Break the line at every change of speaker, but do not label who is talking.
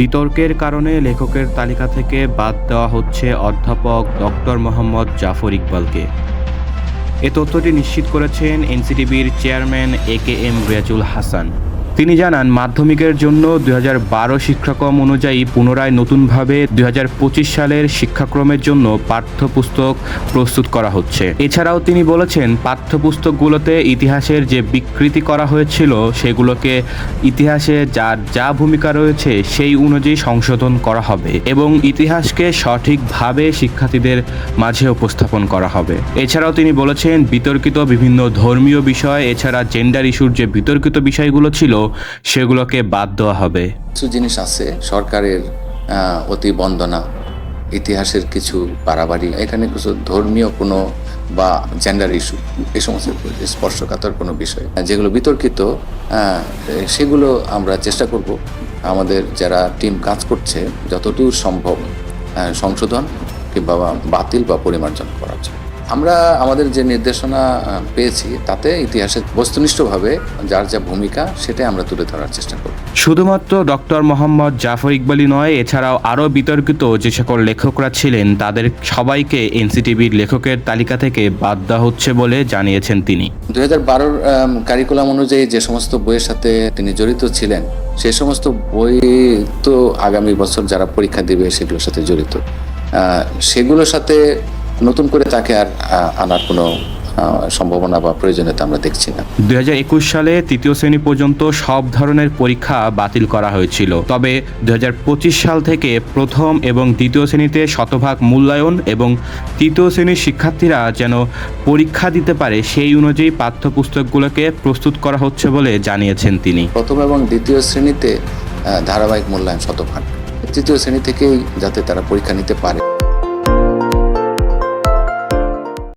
বিতর্কের কারণে লেখকের তালিকা থেকে বাদ দেওয়া হচ্ছে অধ্যাপক ডক্টর মোহাম্মদ জাফর ইকবালকে। এ তথ্যটি নিশ্চিত করেছেন এনসিটিবির চেয়ারম্যান AKM রিয়াজুল হাসান। তিনি জানান, মাধ্যমিকের জন্য 2012 শিক্ষাক্রম অনুযায়ী পুনরায় নতুনভাবে 2025 সালের শিক্ষাক্রমের জন্য পাঠ্যপুস্তক প্রস্তুত করা হচ্ছে। এছাড়াও তিনি বলেছেন, পাঠ্যপুস্তকগুলোতে ইতিহাসের যে বিকৃতি করা হয়েছিল সেগুলোকে ইতিহাসে যার যা ভূমিকা রয়েছে সেই অনুযায়ী সংশোধন করা হবে এবং ইতিহাসকে সঠিকভাবে শিক্ষার্থীদের মাঝে উপস্থাপন করা হবে। এছাড়াও তিনি বলেছেন, বিতর্কিত বিভিন্ন ধর্মীয় বিষয় এছাড়া জেন্ডার ইস্যুর যে বিতর্কিত বিষয়গুলো ছিল সেগুলোকে বাদ দেওয়া হবে।
কিছু জিনিস আছে সরকারের অতি বন্দনা, ইতিহাসের কিছু বাড়াবাড়ি, এখানে কিছু ধর্মীয় কোনো বা জেন্ডার ইস্যু, এই সমস্ত স্পর্শকাতর কোনো বিষয় যেগুলো বিতর্কিত, সেগুলো আমরা চেষ্টা করব আমাদের যারা টিম কাজ করছে যতদূর সম্ভব সংশোধন কিংবা বাতিল বা পরিমার্জন করার জন্য। আমরা আমাদের যে নির্দেশনা পেয়েছি তাতে ইতিহাসের বস্তুনিষ্ঠভাবে যার যা ভূমিকা সেটাই আমরা তুলে ধরার চেষ্টা করব।
শুধুমাত্র ডক্টর মোহাম্মদ জাফর ইকবালই নয়, এছাড়াও আরও বিতর্কিত যে সকল লেখকরা ছিলেন তাদের সবাইকে এনসিটিবির লেখকের তালিকা থেকে বাদ দেওয়া হচ্ছে বলে জানিয়েছেন তিনি।
2012 কারিকুলাম অনুযায়ী যে সমস্ত বইয়ের সাথে তিনি জড়িত ছিলেন সে সমস্ত বই তো আগামী বছর যারা পরীক্ষা দিবে সেগুলোর সাথে জড়িত, সেগুলোর সাথে নতুন করে তাকে আর আনার কোনো সম্ভাবনা বা প্রয়োজনীয়তা আমরা দেখছি না।
2021 সালে তৃতীয় শ্রেণী পর্যন্ত সব ধরনের পরীক্ষা বাতিল করা হয়েছিল, তবে 2025 সাল থেকে প্রথম এবং দ্বিতীয় শ্রেণীতে শতভাগ মূল্যায়ন এবং তৃতীয় শ্রেণীর শিক্ষার্থীরা যেন পরীক্ষা দিতে পারে সেই অনুযায়ী পাঠ্যপুস্তকগুলোকে প্রস্তুত করা হচ্ছে বলে জানিয়েছেন তিনি।
প্রথম এবং দ্বিতীয় শ্রেণীতে ধারাবাহিক মূল্যায়ন শতভাগ, তৃতীয় শ্রেণী থেকেই যাতে তারা পরীক্ষা নিতে পারে।